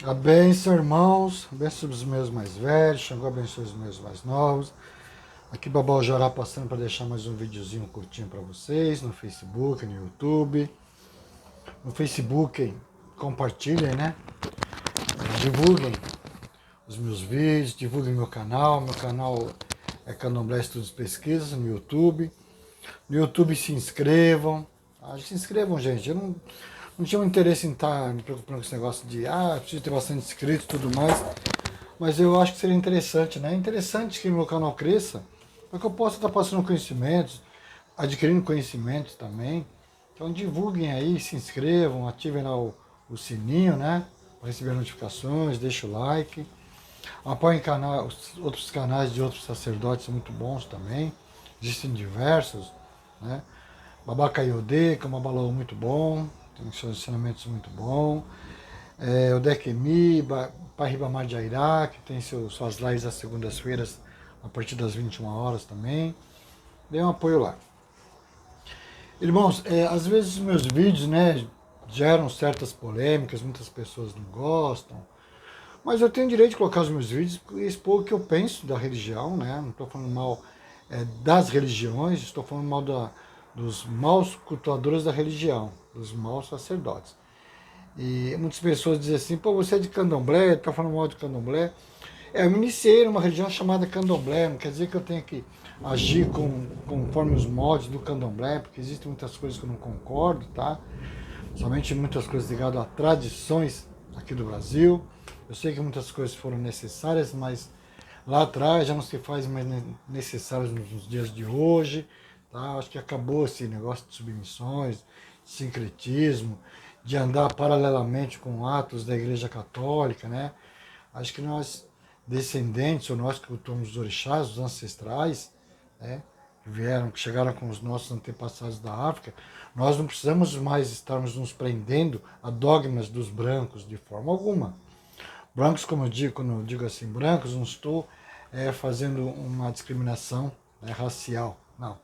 A bênção, irmãos, a bênção dos meus mais velhos, Xangô abençoe os meus mais novos. Aqui Babau Jorá passando para deixar mais um videozinho curtinho para vocês no Facebook, no YouTube. No Facebook, compartilhem, né? Divulguem os meus vídeos, divulguem meu canal. Meu canal é Candomblé Estudos e Pesquisas no YouTube. No YouTube se inscrevam. Se inscrevam, gente. Eu não tinha um interesse em estar me preocupando com esse negócio de preciso ter bastante inscritos e tudo mais. Mas eu acho que seria interessante, né? É interessante que meu canal cresça, para que eu possa estar passando conhecimentos, adquirindo conhecimentos também. Então divulguem aí, se inscrevam, ativem lá o sininho, né? Para receber notificações, deixem o like. Apoiem os outros canais de outros sacerdotes muito bons também. Existem diversos, né? Babaca Yodê, que é um babalô muito bom, tem seus ensinamentos muito bons. O Dekemi, Pai Ribamar de Airá, que tem suas lives às segundas-feiras, a partir das 21 horas também. Dê um apoio lá. Irmãos, às vezes os meus vídeos, né, geram certas polêmicas, muitas pessoas não gostam, mas eu tenho direito de colocar os meus vídeos e expor o que eu penso da religião, né? Não estou falando mal das religiões, estou falando mal dos maus cultuadores da religião, dos maus sacerdotes. E muitas pessoas dizem assim, pô, você é de candomblé, está falando mal de candomblé. Eu me iniciei numa religião chamada candomblé, não quer dizer que eu tenha que agir conforme os moldes do candomblé, porque existem muitas coisas que eu não concordo, tá? Somente muitas coisas ligadas a tradições aqui do Brasil. Eu sei que muitas coisas foram necessárias, mas lá atrás já não se faz mais necessárias nos dias de hoje. Tá? Acho que acabou esse negócio de submissões, de sincretismo, de andar paralelamente com atos da Igreja Católica. Né? Acho que nós, descendentes, ou nós que cultuamos os orixás, os ancestrais, né? Que chegaram com os nossos antepassados da África, nós não precisamos mais estarmos nos prendendo a dogmas dos brancos de forma alguma. Brancos, como eu digo, quando eu digo assim, brancos, não estou fazendo uma discriminação, né, racial, não.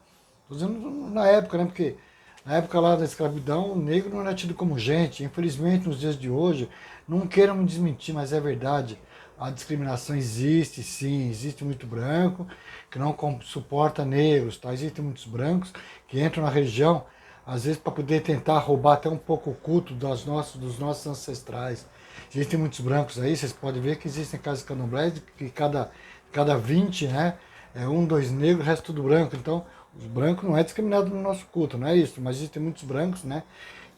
Estou dizendo na época, né, porque na época lá da escravidão, o negro não era tido como gente. Infelizmente, nos dias de hoje, não queiram me desmentir, mas é verdade. A discriminação existe, sim, existe muito branco que não suporta negros, tá? Existem muitos brancos que entram na religião, às vezes para poder tentar roubar até um pouco o culto dos nossos ancestrais. Existem muitos brancos aí, vocês podem ver que existem casas candomblé que cada 20, né, é um, dois negros, o resto tudo branco. Então, os brancos não é discriminado no nosso culto, não é isso, mas existem muitos brancos, né,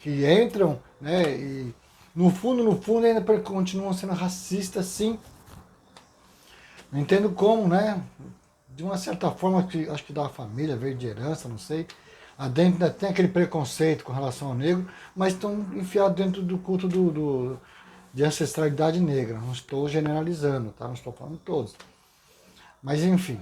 que entram, né, e no fundo ainda continuam sendo racistas, sim. Não entendo como, né, de uma certa forma, que acho que da família, veio de herança, não sei, adentro ainda tem aquele preconceito com relação ao negro, mas estão enfiados dentro do culto de ancestralidade negra. Não estou generalizando, tá? Não estou falando todos. Mas enfim,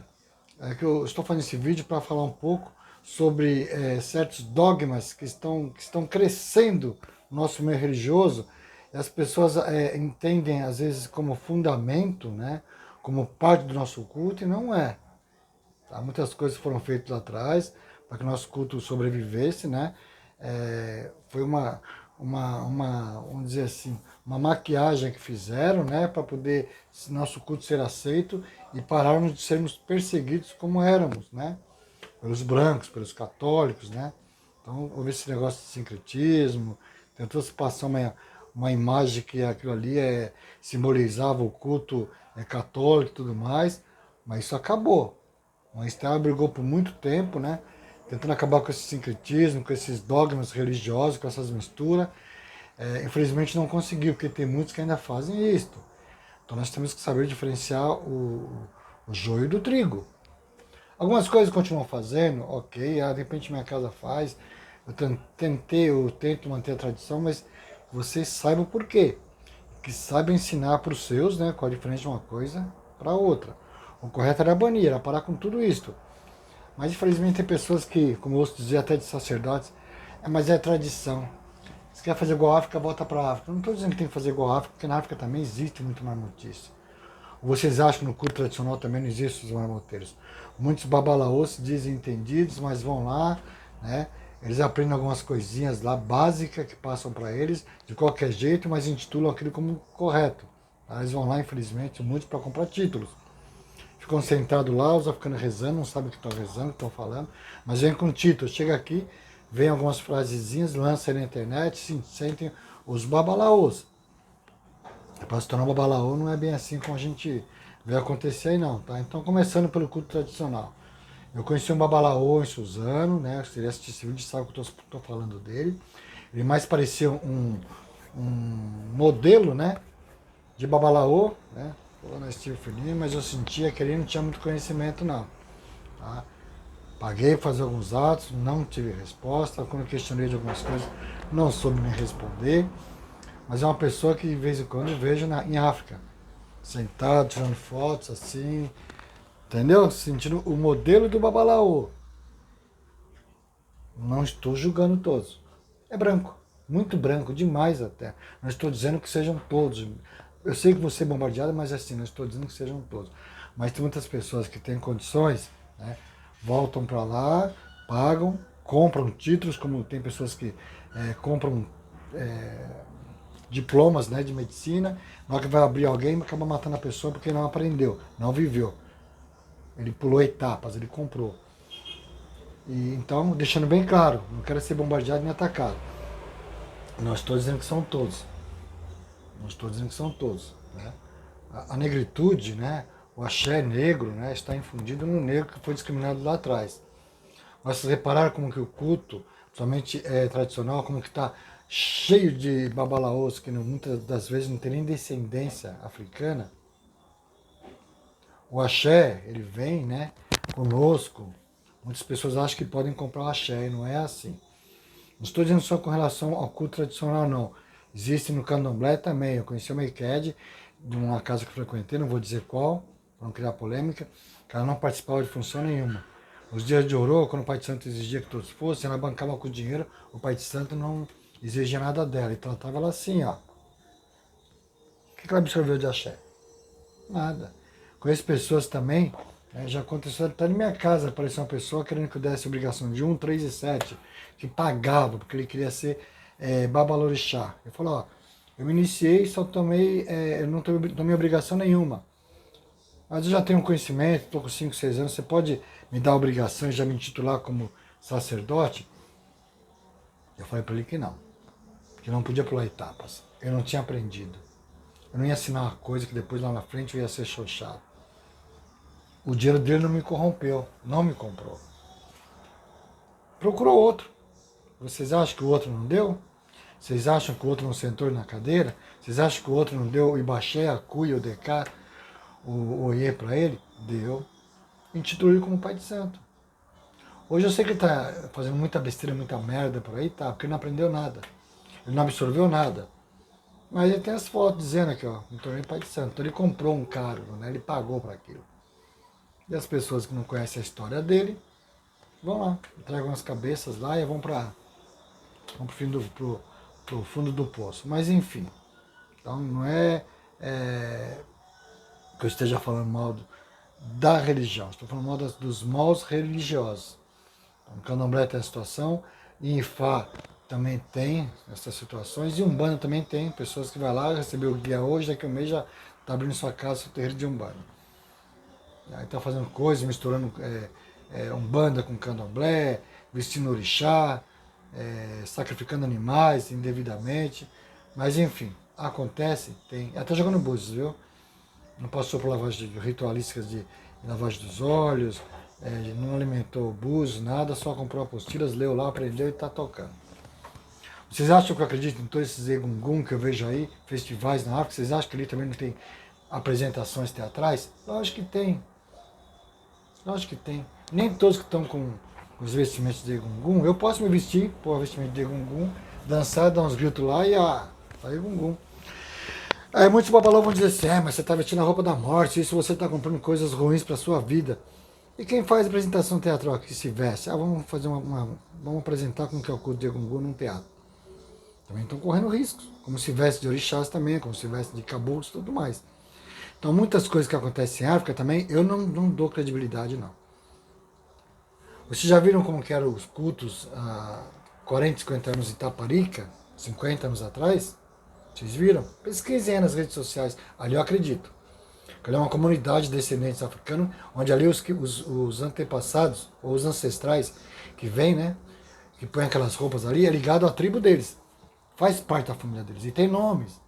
é que eu estou fazendo esse vídeo para falar um pouco sobre certos dogmas que estão crescendo no nosso meio religioso, e as pessoas entendem às vezes como fundamento, né, como parte do nosso culto, e não é. Tá? Muitas coisas foram feitas lá atrás para que o nosso culto sobrevivesse, né? Foi vamos dizer assim, uma maquiagem que fizeram, né, para poder nosso culto ser aceito e pararmos de sermos perseguidos como éramos, né, pelos brancos, pelos católicos, né. Então houve esse negócio de sincretismo, tentou se passar uma imagem que aquilo ali simbolizava o culto católico e tudo mais, mas isso acabou. O Estela brigou por muito tempo, né, tentando acabar com esse sincretismo, com esses dogmas religiosos, com essas misturas. Infelizmente não conseguiu, porque tem muitos que ainda fazem isto. Então nós temos que saber diferenciar o joio do trigo. Algumas coisas continuam fazendo, ok, de repente minha casa faz, eu tento manter a tradição, mas vocês saibam por quê. Que saibam ensinar para os seus, né, qual a diferença de uma coisa para outra. O correto era banir, era parar com tudo isto. Mas infelizmente tem pessoas que, como eu ouço dizer até de sacerdotes, mas é tradição. Se quer fazer igual a África, volta para a África. Eu não estou dizendo que tem que fazer igual a África, porque na África também existe muito marmotice. Ou vocês acham que no culto tradicional também não existem os marmoteiros? Muitos babalaôs se dizem entendidos, mas vão lá, né? Eles aprendem algumas coisinhas lá básicas que passam para eles de qualquer jeito, mas intitulam aquilo como correto. Tá? Eles vão lá, infelizmente, muitos para comprar títulos. Ficam sentados lá, os africanos rezando, não sabem o que estão rezando, o que estão falando, mas vem com título. Chega aqui, vem algumas frasezinhas, lança aí na internet, se sentem os babalaôs. Para se tornar um babalaô não é bem assim como a gente vê acontecer aí não, tá? Então, começando pelo culto tradicional. Eu conheci um babalaô em Suzano, né? Se ele assistir esse vídeo, sabe que eu estou falando dele. Ele mais parecia um modelo, né? De babalaô, né? Falou na Steve Fininho, mas eu sentia que ele não tinha muito conhecimento, não. Tá? Paguei para fazer alguns atos, não tive resposta. Quando eu questionei de algumas coisas, não soube me responder. Mas é uma pessoa que de vez em quando eu vejo em África, sentado, tirando fotos assim, entendeu? Sentindo o modelo do babalaô. Não estou julgando todos. É branco, muito branco, demais até. Não estou dizendo que sejam todos. Eu sei que vou ser bombardeado, mas assim, não estou dizendo que sejam todos. Mas tem muitas pessoas que têm condições, né, voltam para lá, pagam, compram títulos, como tem pessoas que compram diplomas, né, de medicina, na hora que vai abrir alguém, acaba matando a pessoa porque não aprendeu, não viveu. Ele pulou etapas, ele comprou. E, então, deixando bem claro, não quero ser bombardeado nem atacado. Não estou dizendo que são todos. Não estou dizendo que são todos. Né? A negritude, né, o axé negro, né, está infundido no negro que foi discriminado lá atrás. Mas vocês repararam como que o culto, somente tradicional, como que está cheio de babalaôs, que muitas das vezes não tem nem descendência africana. O axé, ele vem, né, conosco. Muitas pessoas acham que podem comprar o axé, e não é assim. Não estou dizendo só com relação ao culto tradicional, não. Existe no candomblé também. Eu conheci uma Iked, de uma casa que eu frequentei, não vou dizer qual, para não criar polêmica, que ela não participava de função nenhuma. Os dias de Orô, quando o Pai de Santo exigia que todos fossem, ela bancava com dinheiro, o Pai de Santo não exigia nada dela, e tratava ela assim, ó. O que ela absorveu de axé? Nada. Conheço pessoas também, já aconteceu até na minha casa, apareceu uma pessoa querendo que eu desse obrigação de 1, 3 e 7, que pagava, porque ele queria ser babalorixá. Eu falei, ó, eu me iniciei, só tomei, eu não tomei obrigação nenhuma. Mas eu já tenho conhecimento, estou com 5, 6 anos, você pode me dar a obrigação e já me intitular como sacerdote? Eu falei para ele que não podia pular etapas. Eu não tinha aprendido. Eu não ia assinar uma coisa que depois lá na frente eu ia ser xoxado. O dinheiro dele não me corrompeu, não me comprou. Procurou outro. Vocês acham que o outro não deu? Vocês acham que o outro não sentou na cadeira? Vocês acham que o outro não deu o Ibaxé, a Cuia, o Decá, o Oiê para ele? Deu. Intitulou ele como Pai de Santo. Hoje eu sei que ele está fazendo muita besteira, muita merda por aí, tá? Porque ele não aprendeu nada. Ele não absorveu nada. Mas ele tem as fotos dizendo aqui, ó, me tornei Pai de Santo. Então ele comprou um cargo, né? Ele pagou para aquilo. E as pessoas que não conhecem a história dele, vão lá, tragam as cabeças lá e vão para o fundo do poço. Mas enfim, então não é que eu esteja falando mal da religião, estou falando mal dos maus religiosos. Então, Candomblé tem a situação, e Ifá também tem essas situações, e Umbanda também tem pessoas que vão lá, receber o guia hoje, daqui a um mês já está abrindo sua casa, seu terreiro de Umbanda. Aí está fazendo coisas, misturando Umbanda com Candomblé, vestindo orixá, sacrificando animais indevidamente. Mas enfim, acontece, tem. Até jogando búzios, viu? Não passou por lavagem ritualísticas de lavagem dos olhos, não alimentou búzios, nada, só comprou apostilas, leu lá, aprendeu e está tocando. Vocês acham que eu acredito em todos esses egungun que eu vejo aí, festivais na África? Vocês acham que ali também não tem apresentações teatrais? Lógico que tem. Lógico que tem. Nem todos que estão com os vestimentos de egungun, eu posso me vestir, pôr o vestimento de egungun, dançar, dar uns gritos lá e tá egungun. Aí muitos babalão vão dizer assim, mas você está vestindo a roupa da morte, isso você está comprando coisas ruins para sua vida. E quem faz apresentação teatral que se veste? Vamos fazer vamos apresentar como que é o culto de egungun num teatro. Também estão correndo riscos, como se veste de orixás também, como se veste de caboclos e tudo mais. Então muitas coisas que acontecem em África também, eu não dou credibilidade não. Vocês já viram como que eram os cultos há 40, 50 anos em Taparica? 50 anos atrás? Vocês viram? Pesquisem aí nas redes sociais. Ali eu acredito. Ali é uma comunidade de descendentes africanos, onde ali os antepassados, ou os ancestrais, que vêm, né? Que põem aquelas roupas ali, é ligado à tribo deles. Faz parte da família deles. E tem nomes.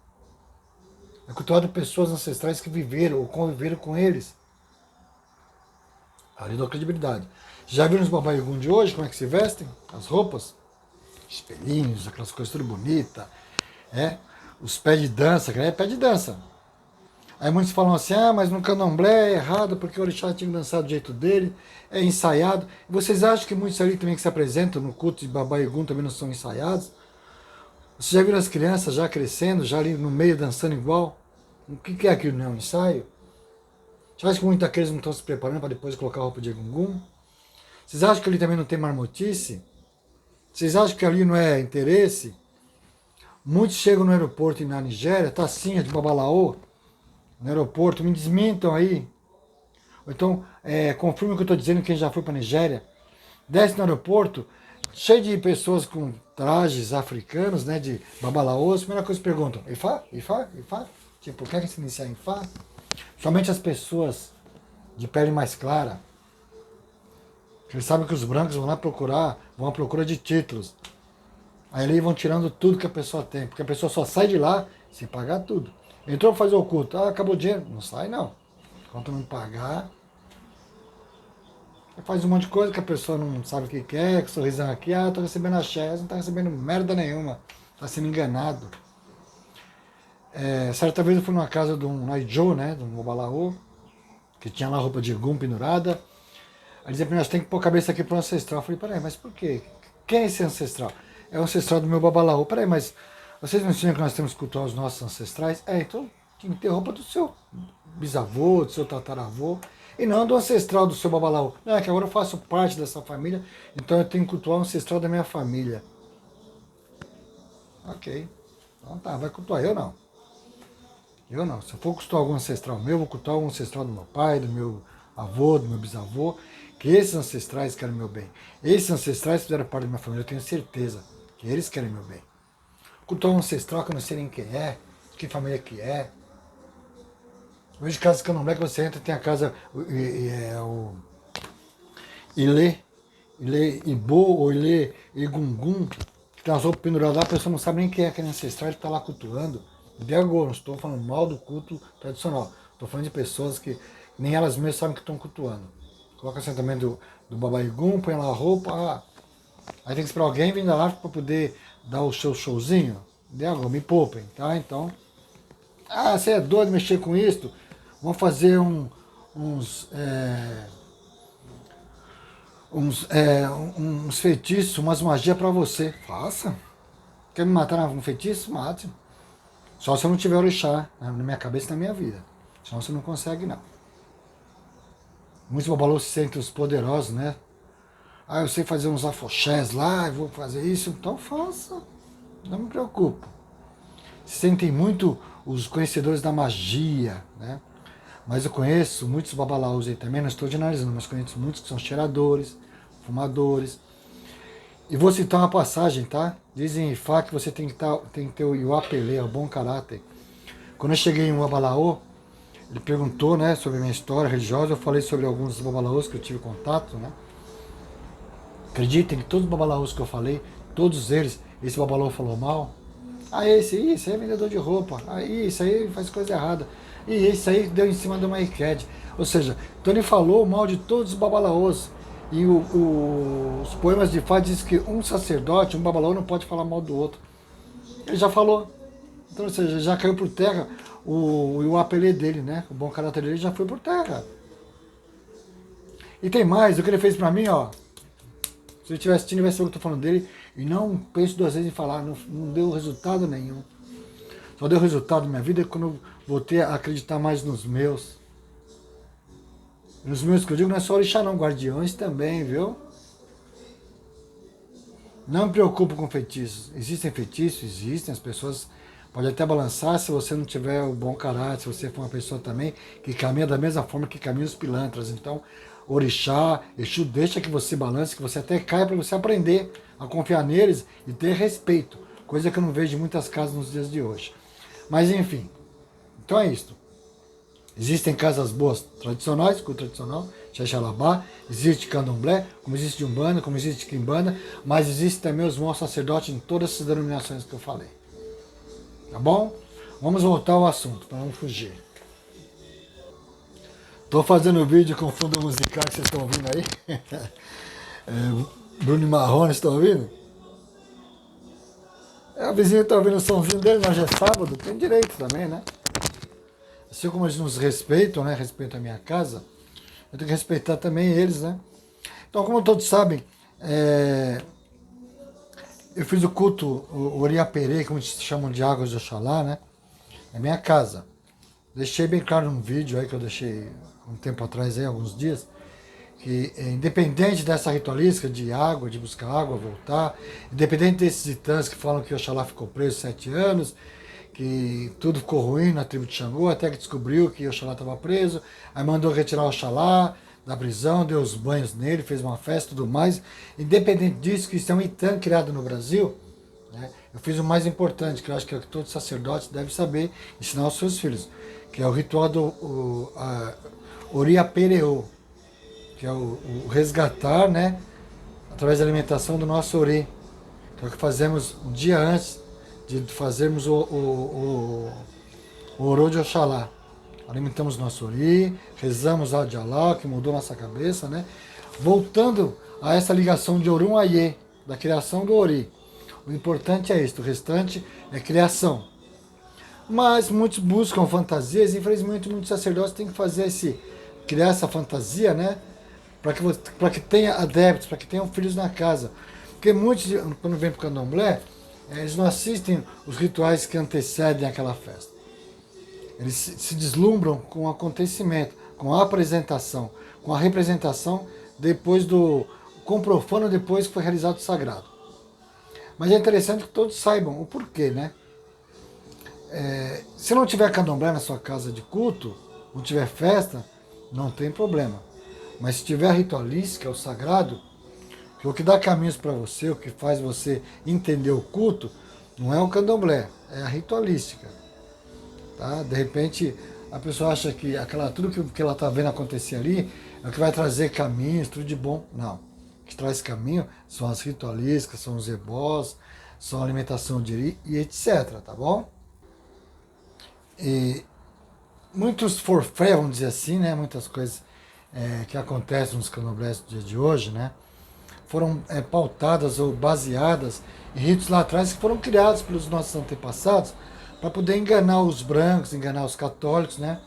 É cultuado pessoas ancestrais que viveram ou conviveram com eles. Ali dá credibilidade. Já viram os babaiugum de hoje, como é que se vestem? As roupas? Espelhinhos, aquelas coisas tudo bonitas. É? Os pés de dança, que é pé de dança. Aí muitos falam assim, mas no candomblé é errado, porque o orixá tinha que dançar do jeito dele, é ensaiado. E vocês acham que muitos ali também que se apresentam no culto de babaiugum também não são ensaiados? Vocês já viram as crianças já crescendo, já ali no meio dançando igual? O que é aquilo, não é um ensaio? Você acha que muitos daqueles não estão se preparando para depois colocar a roupa de egungun? Vocês acham que ali também não tem marmotice? Vocês acham que ali não é interesse? Muitos chegam no aeroporto na Nigéria, tacinha de babalaô, no aeroporto, me desmintam aí. Ou então, confirme o que eu estou dizendo, quem já foi para a Nigéria. Desce no aeroporto, cheio de pessoas com trajes africanos, né, de babalaôs. Primeira coisa que perguntam, Ifá? Ifá? Ifá? Tipo, quer que se iniciar em Ifá? Somente as pessoas de pele mais clara. Eles sabem que os brancos vão lá procurar, vão à procura de títulos. Aí eles vão tirando tudo que a pessoa tem, porque a pessoa só sai de lá sem pagar tudo. Entrou para fazer o culto, acabou o dinheiro. Não sai não. Enquanto não pagar, faz um monte de coisa que a pessoa não sabe o que quer, com sorrisão aqui, tô recebendo axé, não tá recebendo merda nenhuma, tá sendo enganado. Certa vez eu fui numa casa de um Naijo, né, de um Babalaô, que tinha lá roupa de egum pendurada. Aí dizia pra mim, tem que pôr a cabeça aqui pro ancestral. Eu falei, peraí, mas por quê? Quem é esse ancestral? É o ancestral do meu babalaô. Peraí, mas vocês não ensinam que nós temos que cultuar os nossos ancestrais? Então tem que ter roupa do seu bisavô, do seu tataravô, e não do ancestral do seu babalaô. Não, é que agora eu faço parte dessa família, então eu tenho que cultuar o ancestral da minha família. Ok. Então tá, vai cultuar. Eu não. Eu não. Se eu for cultuar algum ancestral meu, eu vou cultuar o ancestral do meu pai, do meu avô, do meu bisavô, que esses ancestrais querem meu bem. Esses ancestrais fizeram parte da minha família, eu tenho certeza que eles querem meu bem. Cultuar um ancestral que eu não sei nem quem é, que família que é. Eu vejo casas candomblé que você entra, tem a casa o Ilê, Ilê Ibô ou Ilê Egungun, que tem as roupas penduradas lá, a pessoa não sabe nem quem é aquele ancestral, ele está lá cultuando. De agora, não estou falando mal do culto tradicional, estou falando de pessoas que nem elas mesmas sabem que estão cultuando. Coloca assim também do Babaiugum, põe lá a roupa, aí tem que esperar alguém vir da África para poder dar o seu showzinho. De agora, me poupem, tá? Então, você é doido mexer com isso? Vamos fazer uns feitiços, umas magias para você. Faça. Quer me matar num feitiço? Mate. Só se eu não tiver orixá na minha cabeça e na minha vida. Senão você não consegue, não. Muitos babalôs se sentem os poderosos, né? Eu sei fazer uns afoxés lá, eu vou fazer isso. Então faça. Não me preocupo. Se sentem muito os conhecedores da magia, né? Mas eu conheço muitos babalaos aí também, não estou generalizando, mas conheço muitos que são cheiradores, fumadores. E vou citar uma passagem, tá? Dizem em Ifá que você tem que ter o Iuapelê, o bom caráter. Quando eu cheguei em um babalaô, ele perguntou, né, sobre a minha história religiosa, eu falei sobre alguns dos babalaôs que eu tive contato, né? Acreditem que todos os babalaôs que eu falei, todos eles, esse babalaô falou mal. Esse aí é vendedor de roupa. Isso aí faz coisa errada. E esse aí deu em cima de uma IQED. Ou seja, então ele falou mal de todos os babalaôs. E os poemas de Fá dizem que um sacerdote, um babalaô, não pode falar mal do outro. Ele já falou. Então, ou seja, já caiu por terra o apelê dele, né? O bom caráter dele já foi por terra. E tem mais, o que ele fez pra mim, ó. Se ele tivesse assistindo, vai ser o que eu tô falando dele. E não penso duas vezes em falar, não deu resultado nenhum. Só deu resultado na minha vida quando eu voltei a acreditar mais nos meus. Nos meus que eu digo não é só orixá não, guardiões também, viu? Não me preocupo com feitiços. Existem feitiços? Existem, as pessoas podem até balançar se você não tiver o bom caráter, se você for uma pessoa também que caminha da mesma forma que caminham os pilantras. Então, orixá, Exu deixa que você balance, que você até caia para você aprender a confiar neles e ter respeito, coisa que eu não vejo em muitas casas nos dias de hoje. Mas enfim, então é isso. Existem casas boas tradicionais, culto tradicional, Xaxalabá, existe candomblé, como existe umbanda, como existe quimbanda, mas existe também os bons sacerdotes em todas essas denominações que eu falei. Tá bom? Vamos voltar ao assunto, para não fugir. Estou fazendo vídeo com fundo musical que vocês estão ouvindo aí. Bruno Marrone, estão ouvindo? O vizinho está ouvindo o somzinho dele, mas já é sábado, tem direito também, né? Assim como eles nos respeitam, né? Respeitam a minha casa, eu tenho que respeitar também eles, né? Então, como todos sabem, eu fiz o culto, o Oriaperê, como eles chamam de Águas de Oxalá, né? É minha casa. Deixei bem claro num vídeo aí que eu deixei um tempo atrás, aí, alguns dias, que independente dessa ritualística de água, de buscar água, voltar, independente desses titãs que falam que Oxalá ficou preso 7 anos, que tudo ficou ruim na tribo de Xangô, até que descobriu que Oxalá estava preso, aí mandou retirar o Oxalá da prisão, deu os banhos nele, fez uma festa e tudo mais. Independente disso, que isso é um Itã criado no Brasil, né, eu fiz o mais importante, que eu acho que é o que todos os sacerdotes devem saber, ensinar aos seus filhos, que é o ritual do Oriapereô, que é o resgatar, né, através da alimentação do nosso Ori, que é o que fazemos um dia antes de fazermos o Orô de Oxalá. Alimentamos nosso Ori, rezamos a Odjalá, que mudou nossa cabeça, né? Voltando a essa ligação de Orum Aie, da criação do Ori. O importante é isso, o restante é criação. Mas muitos buscam fantasias, infelizmente muitos sacerdotes têm que fazer criar essa fantasia, né? Para que tenha adeptos, para que tenham filhos na casa. Porque muitos, quando vêm para o candomblé, eles não assistem os rituais que antecedem aquela festa. Eles se deslumbram com o acontecimento, com a apresentação, com a representação com o profano depois que foi realizado o sagrado. Mas é interessante que todos saibam o porquê, né? Se não tiver candomblé na sua casa de culto, não tiver festa, não tem problema. Mas se tiver a ritualística, o sagrado, que o que dá caminhos para você, o que faz você entender o culto, não é o candomblé, é a ritualística. Tá? De repente, a pessoa acha que tudo que ela está vendo acontecer ali é o que vai trazer caminhos, tudo de bom. Não. O que traz caminho são as ritualísticas, são os ebós, são a alimentação de iri e etc. Tá bom? E muitos forfés, vamos dizer assim, né? Muitas coisas que acontecem nos candomblés do dia de hoje, né? Foram pautadas ou baseadas em ritos lá atrás que foram criados pelos nossos antepassados para poder enganar os brancos, enganar os católicos, né?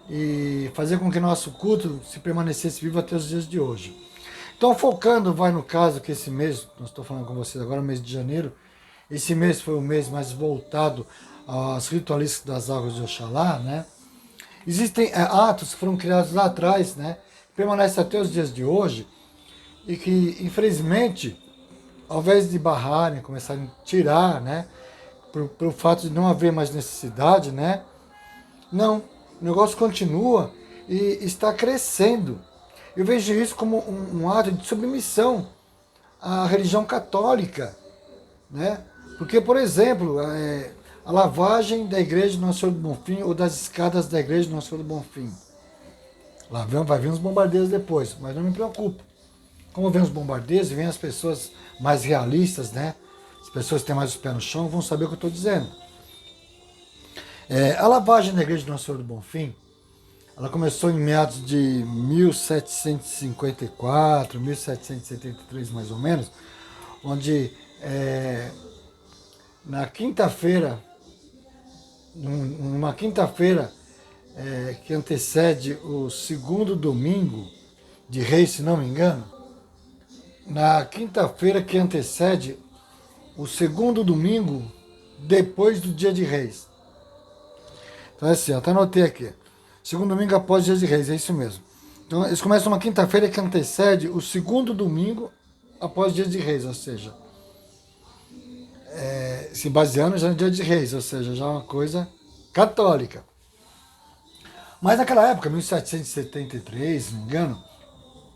E fazer com que nosso culto se permanecesse vivo até os dias de hoje. Então, focando, no caso que esse mês, nós estou falando com vocês agora, mês de janeiro, esse mês foi o mês mais voltado às ritualísticas das águas de Oxalá, né? Existem atos que foram criados lá atrás, né? Que permanecem até os dias de hoje e que, infelizmente, ao invés de barrarem, começarem a tirar, né? Pelo fato de não haver mais necessidade, né? Não, o negócio continua e está crescendo. Eu vejo isso como um ato de submissão à religião católica, né? Porque, por exemplo, a lavagem da igreja do Nosso Senhor do Bonfim ou das escadas da igreja do Nosso Senhor do Bonfim. Lá vai vir uns bombardeios depois, mas não me preocupo. Como vem os bombardeios e vem as pessoas mais realistas, né? As pessoas que têm mais os pés no chão vão saber o que eu estou dizendo. A lavagem da igreja do Nosso Senhor do Bonfim, ela começou em meados de 1754, 1773 mais ou menos, onde na quinta-feira, numa quinta-feira que antecede o segundo domingo de Reis, se não me engano, na quinta-feira que antecede o segundo domingo depois do dia de Reis. Então é assim, até anotei aqui. Segundo domingo após o dia de Reis, é isso mesmo. Então eles começam uma quinta-feira que antecede o segundo domingo após o dia de Reis, ou seja, se baseando já no dia de Reis, ou seja, já é uma coisa católica. Mas naquela época, 1773, se não me engano,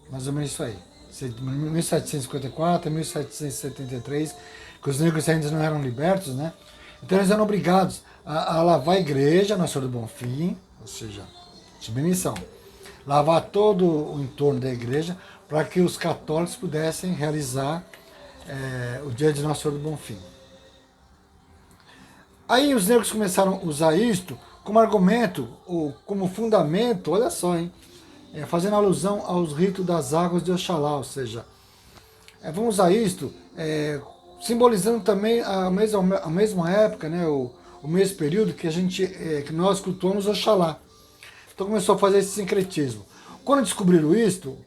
mais ou menos isso aí. 1754, 1773, que os negros ainda não eram libertos, né? Então eles eram obrigados a lavar a igreja, Nossa Senhora do Bonfim, ou seja, submissão. Lavar todo o entorno da igreja para que os católicos pudessem realizar o dia de Nossa Senhora do Bonfim. Aí os negros começaram a usar isto como argumento, ou como fundamento, olha só, hein? Fazendo alusão aos ritos das águas de Oxalá, ou seja, vamos usar isto, simbolizando também a mesma época, né, o mesmo período que nós cultuamos Oxalá. Então começou a fazer esse sincretismo. Quando descobriram isto,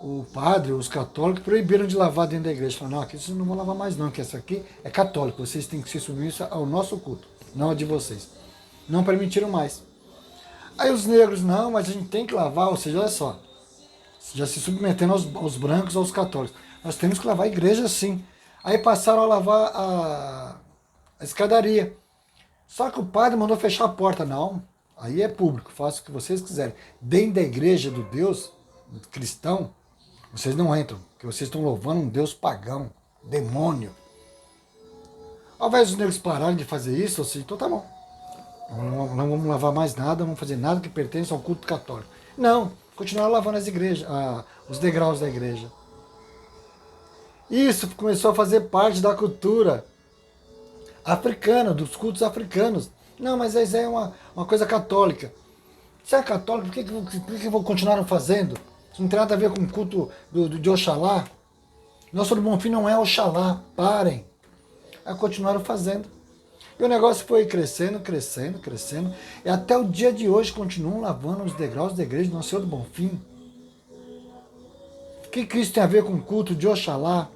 o padre, os católicos, proibiram de lavar dentro da igreja. Falaram, não, aqui vocês não vão lavar mais não, que essa aqui é católico, vocês têm que ser submissos ao nosso culto, não a de vocês. Não permitiram mais. Aí os negros, não, mas a gente tem que lavar, ou seja, olha só, já se submetendo aos brancos, aos católicos. Nós temos que lavar a igreja sim. Aí passaram a lavar a escadaria. Só que o padre mandou fechar a porta. Não, aí é público, faça o que vocês quiserem. Dentro da igreja do Deus cristão, vocês não entram, porque vocês estão louvando um Deus pagão, demônio. Ao invés dos negros pararem de fazer isso, assim, então tá bom. Não vamos lavar mais nada, não vamos fazer nada que pertence ao culto católico. Não, continuaram lavando as igrejas, os degraus da igreja. Isso começou a fazer parte da cultura africana, dos cultos africanos. Não, mas isso é uma coisa católica. Se é católico, por que continuaram fazendo? Isso não tem nada a ver com o culto de Oxalá. Nosso Bonfim não é Oxalá, parem. Aí continuaram fazendo. E o negócio foi crescendo, crescendo, crescendo. E até o dia de hoje continuam lavando os degraus da igreja do Nosso Senhor do Bonfim. O que isso tem a ver com o culto de Oxalá?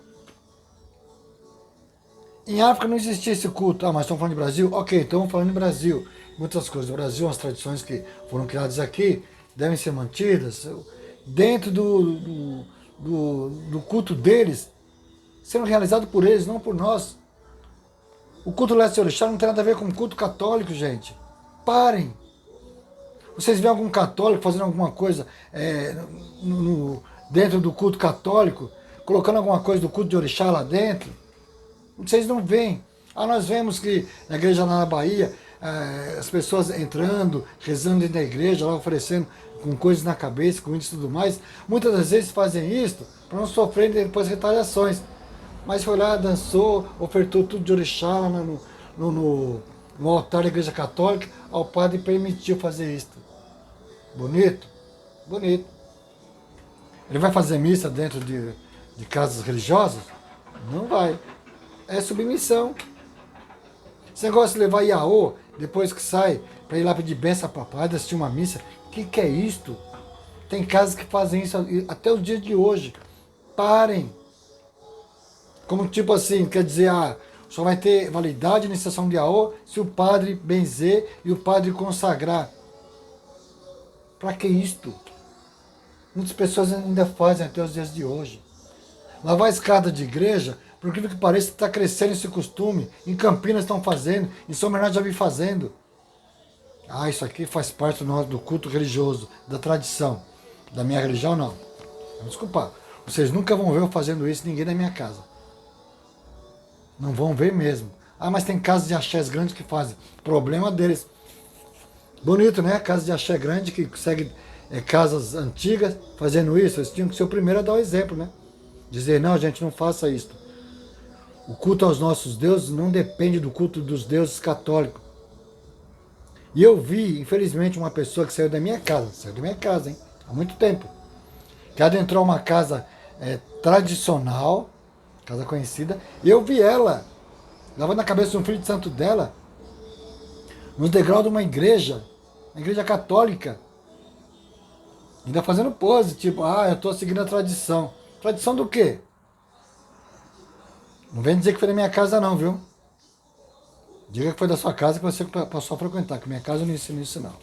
Em África não existia esse culto. Ah, mas estão falando de Brasil? Ok, então vamos falando de Brasil. Muitas coisas do Brasil, as tradições que foram criadas aqui, devem ser mantidas. Dentro do culto deles, sendo realizado por eles, não por nós. O culto Leste Orixá não tem nada a ver com o culto católico, gente. Parem. Vocês veem algum católico fazendo alguma coisa dentro do culto católico, colocando alguma coisa do culto de Orixá lá dentro? Vocês não veem. Nós vemos que na igreja lá na Bahia, as pessoas entrando, rezando dentro da igreja, lá oferecendo com coisas na cabeça, com isso e tudo mais. Muitas das vezes fazem isso para não sofrerem depois retaliações. Mas foi lá, dançou, ofertou tudo de Orixá lá no altar da igreja católica, ao padre permitiu fazer isso. Bonito? Bonito. Ele vai fazer missa dentro de casas religiosas? Não vai. É submissão. Esse negócio de levar Iaô, depois que sai, para ir lá pedir benção para padre, assistir uma missa, o que é isto? Tem casas que fazem isso até o dia de hoje. Parem. Como tipo assim, quer dizer, só vai ter validade na iniciação de Iaô se o padre benzer e o padre consagrar. Para que isto? Muitas pessoas ainda fazem até os dias de hoje. Lavar a escada de igreja, por incrível que pareça, está crescendo esse costume. Em Campinas estão fazendo, em São Bernardo já vi fazendo. Isso aqui faz parte do culto religioso, da tradição. Da minha religião, não. Desculpa, vocês nunca vão ver eu fazendo isso, ninguém na minha casa. Não vão ver mesmo. Mas tem casas de axés grandes que fazem. Problema deles. Bonito, né? Casa de axé grande que segue casas antigas fazendo isso. Eles tinham que ser o primeiro a dar o exemplo, né? Dizer, não, gente, não faça isso. O culto aos nossos deuses não depende do culto dos deuses católicos. E eu vi, infelizmente, uma pessoa que saiu da minha casa, hein? Há muito tempo. Que adentrou uma casa tradicional, casa conhecida, e eu vi ela, lavando a cabeça de um filho de santo dela, nos degraus de uma igreja católica, ainda fazendo pose, tipo, eu estou seguindo a tradição. Tradição do quê? Não vem dizer que foi da minha casa não, viu? Diga que foi da sua casa que você passou a frequentar, que minha casa não ensina isso não.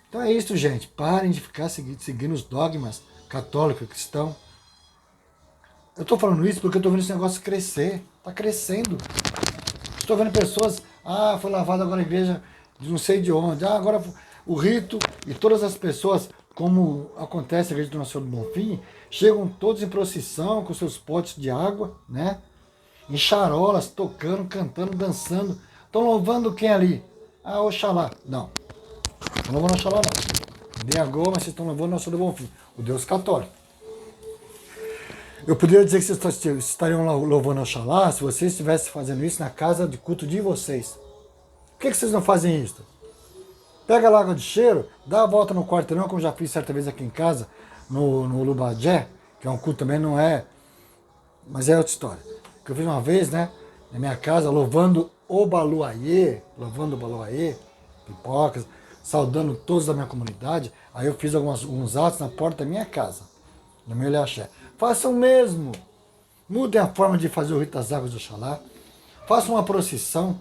Então é isso, gente. Parem de ficar seguindo os dogmas católicos, cristãos. Eu estou falando isso porque eu estou vendo esse negócio crescer. Está crescendo. Estou vendo pessoas, foi lavado agora a igreja de não sei de onde. Agora o rito e todas as pessoas como acontece a igreja do Nosso Senhor do Bonfim, chegam todos em procissão com seus potes de água, né? Em charolas, tocando, cantando, dançando. Estão louvando quem ali? Ah, Oxalá. Não, não louvando Oxalá não. Nem agora, mas vocês estão louvando o Nosso Senhor do Bonfim, o Deus católico. Eu poderia dizer que vocês estariam louvando Oxalá se vocês estivessem fazendo isso na casa de culto de vocês. Por que vocês não fazem isso? Pega a água de cheiro, dá a volta no quarteirão, como já fiz certa vez aqui em casa, no Lubagé, que é um culto também, não é, mas é outra história. Que eu fiz uma vez, né, na minha casa, louvando o Baluayê, pipocas, saudando todos da minha comunidade. Aí eu fiz alguns atos na porta da minha casa, no meu Ilhaxé. Façam o mesmo. Mudem a forma de fazer o rito das águas do Oxalá. Façam uma procissão.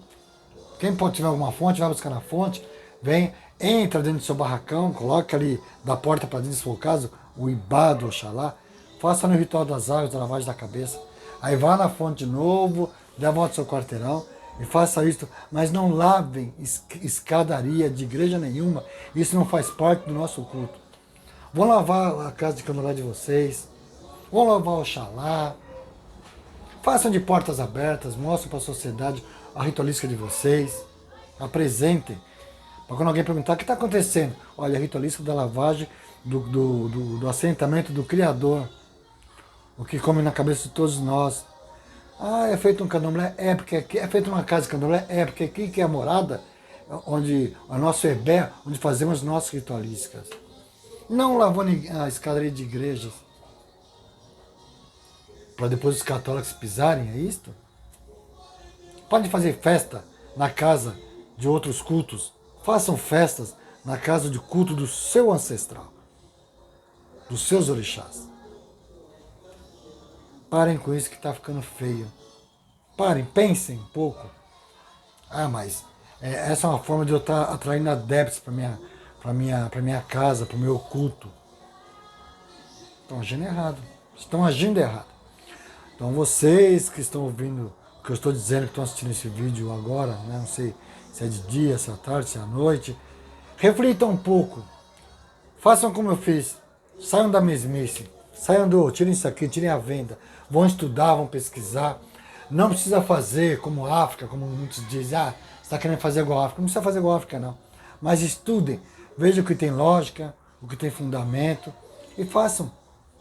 Quem pode tiver alguma fonte, vai buscar na fonte. Vem, entra dentro do seu barracão, coloca ali da porta para dentro, se for o caso, o Ibá do Oxalá. Faça no ritual das águas, da lavagem da cabeça. Aí vá na fonte de novo, dê a volta ao seu quarteirão e faça isso. Mas não lavem escadaria de igreja nenhuma. Isso não faz parte do nosso culto. Vão lavar a casa de candelabro de vocês. Vão lavar o Oxalá. Façam de portas abertas, mostrem para a sociedade a ritualística de vocês. Apresentem. Para quando alguém perguntar o que está acontecendo, olha, a ritualística da lavagem do assentamento do Criador. O que come na cabeça de todos nós. Ah, é feito um candomblé? É, porque aqui é feito uma casa de candomblé? É, porque aqui que é a morada, onde o nosso Ebé, onde fazemos nossas ritualísticas. Não lavando a escadaria de igrejas. Para depois os católicos pisarem, é isto? Podem fazer festa na casa de outros cultos. Façam festas na casa de culto do seu ancestral, dos seus orixás. Parem com isso que está ficando feio. Parem, pensem um pouco. Ah, mas essa é uma forma de eu estar atraindo adeptos para minha casa, para o meu culto. Estão agindo errado. Estão agindo errado. Então vocês que estão ouvindo o que eu estou dizendo, que estão assistindo esse vídeo agora, né? Não sei se é de dia, se é à tarde, se é à noite, reflitam um pouco. Façam como eu fiz. Saiam da mesmice. Tirem isso aqui, tirem a venda. Vão estudar, vão pesquisar. Não precisa fazer como a África, como muitos dizem, você está querendo fazer igual a África. Não precisa fazer igual a África, não. Mas estudem, vejam o que tem lógica, o que tem fundamento e façam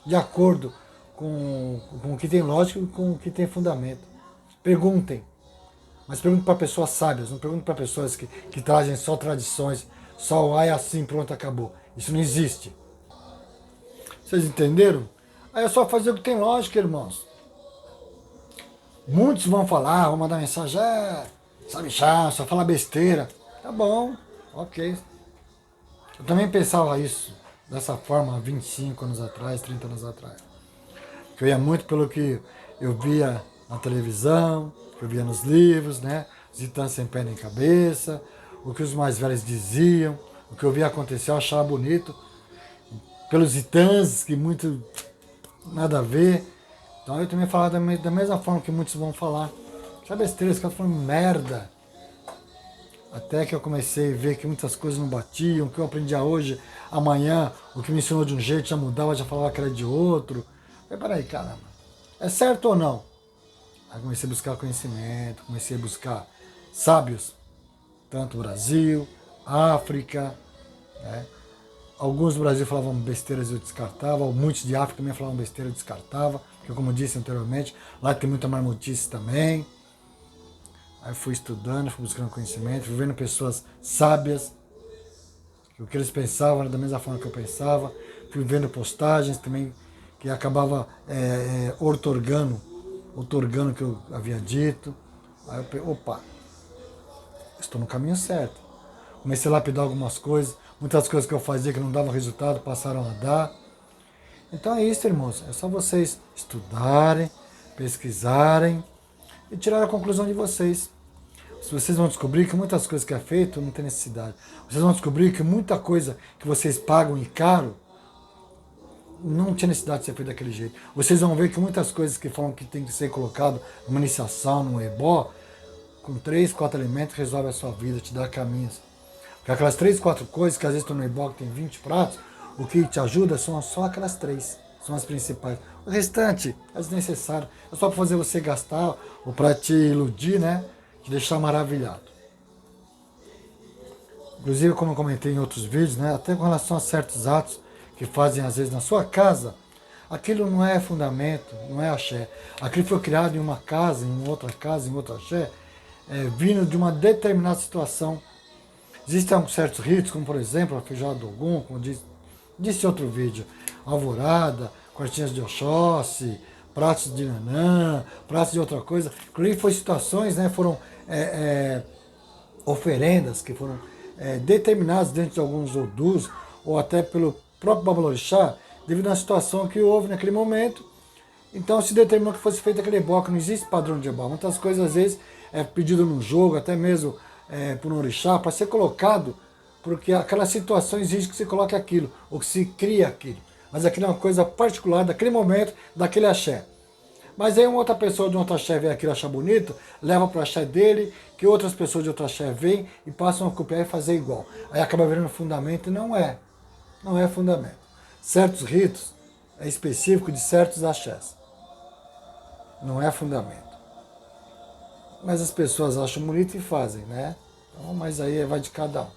de acordo com o que tem lógica e com o que tem fundamento. Perguntem, mas perguntem para pessoas sábias, não perguntem para pessoas que trazem só tradições, só é assim, pronto, acabou. Isso não existe. Vocês entenderam? Aí é só fazer o que tem lógica, irmãos. Muitos vão falar, vão mandar mensagem, sabe chato, só fala besteira. Tá bom, ok. Eu também pensava isso dessa forma há 25 anos atrás, 30 anos atrás. Eu ia muito pelo que eu via na televisão, que eu via nos livros, né? Os titãs sem pé nem cabeça, o que os mais velhos diziam, o que eu via acontecer, eu achava bonito. Pelos titãs, que muito nada a ver. Então eu também falava da mesma forma que muitos vão falar. Já besteira, esse cara falando merda. Até que eu comecei a ver que muitas coisas não batiam, o que eu aprendia hoje, amanhã, o que me ensinou de um jeito já mudava, já falava que era de outro. Eu falei, peraí, caramba, é certo ou não? Aí comecei a buscar conhecimento, comecei a buscar sábios, tanto Brasil, África, né? Alguns do Brasil falavam besteiras e eu descartava, muitos de África também falavam besteira e eu descartava, porque como eu disse anteriormente, lá tem muita marmotice também. Aí fui estudando, fui buscando conhecimento, fui vendo pessoas sábias, que o que eles pensavam era da mesma forma que eu pensava, fui vendo postagens também que acabava outorgando o que eu havia dito. Aí eu pensei, opa, estou no caminho certo. Comecei a lapidar algumas coisas, muitas coisas que eu fazia que não davam resultado passaram a dar. Então é isso, irmãos, é só vocês estudarem, pesquisarem e tirar a conclusão de vocês. Vocês vão descobrir que muitas coisas que é feito não tem necessidade. Vocês vão descobrir que muita coisa que vocês pagam e caro não tinha necessidade de ser feito daquele jeito. Vocês vão ver que muitas coisas que falam que tem que ser colocado numa iniciação, num ebó, com 3, 4 elementos resolve a sua vida, te dá caminhos. Porque aquelas 3, 4 coisas que às vezes estão no ebó que tem 20 pratos, O que te ajuda são só aquelas 3, são as principais. O restante é desnecessário, é só para fazer você gastar ou para te iludir, né? Te deixar maravilhado. Inclusive, como eu comentei em outros vídeos, né? Até com relação a certos atos que fazem às vezes na sua casa, aquilo não é fundamento, não é axé. Aquilo foi criado em uma casa, em outra casa, em outra axé, vindo de uma determinada situação. Existem certos ritos, como por exemplo a feijoada do Ogum, como disse em outro vídeo, alvorada, quartinhas de Oxóssi, pratos de nanã, pratos de outra coisa. Inclusive foi situações, né, foram oferendas que foram determinadas dentro de alguns odus, ou até pelo próprio Babalorixá, devido à situação que houve naquele momento. Então se determinou que fosse feito aquele bloco, não existe padrão de ebó. Muitas coisas às vezes é pedido no jogo, até mesmo por um orixá, para ser colocado, porque aquela situação exige que se coloque aquilo, ou que se crie aquilo. Mas aquilo é uma coisa particular daquele momento, daquele axé. Mas aí uma outra pessoa de um outro axé vê aquilo, achar bonito, leva para o axé dele, que outras pessoas de outro axé vêm e passam a copiar e fazer igual. Aí acaba virando fundamento e não é. Não é fundamento. Certos ritos é específico de certos axés. Não é fundamento. Mas as pessoas acham bonito e fazem, né? Então, mas aí vai de cada um.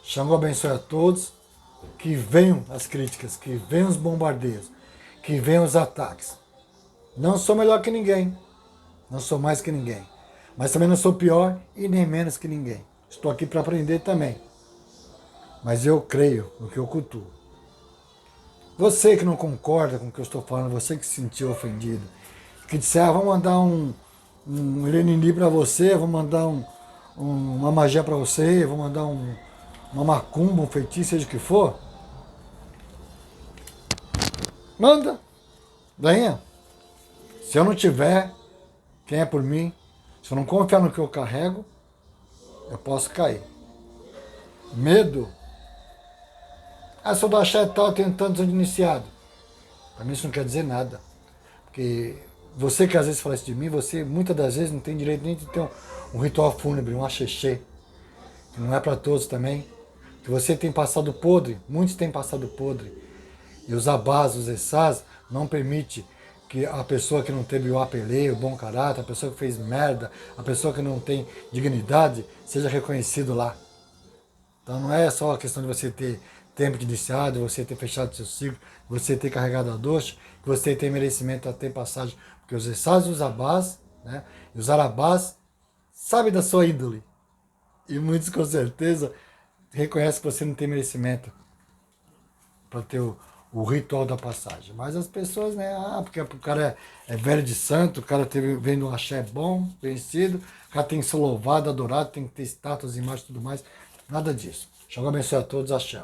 Xangô abençoe a todos. Que venham as críticas, que venham os bombardeios, que venham os ataques. Não sou melhor que ninguém, não sou mais que ninguém, mas também não sou pior e nem menos que ninguém. Estou aqui para aprender também, mas eu creio no que eu cultuo. Você que não concorda com o que eu estou falando, você que se sentiu ofendido, que disse, vou mandar um Lenini para você, vou mandar uma magia para você, vou mandar uma macumba, um feitiço, seja o que for, manda, venha. Se eu não tiver, quem é por mim, se eu não confiar no que eu carrego, eu posso cair. Medo? Sou do axé tal, tenho tantos anos de iniciado. Para mim isso não quer dizer nada. Porque você que às vezes fala isso de mim, você muitas das vezes não tem direito nem de ter um ritual fúnebre, um axexê. Que não é para todos também. Que você tem passado podre, muitos têm passado podre. E os abás, os essás, não permitem que a pessoa que não teve o apeleio, o bom caráter, a pessoa que fez merda, a pessoa que não tem dignidade, seja reconhecido lá. Então não é só a questão de você ter tempo de iniciado, você ter fechado seu ciclo, você ter carregado a doce, que você tem merecimento a ter passagem. Porque os essás e os abás, né, e os arabás, sabem da sua índole. E muitos com certeza reconhecem que você não tem merecimento para ter o ritual da passagem. Mas as pessoas, né, porque o cara é velho de santo, o cara vem de um axé bom, vencido, o cara tem que ser louvado, adorado, tem que ter estátuas, imagens e tudo mais. Nada disso. Xangô abençoe a todos, axé.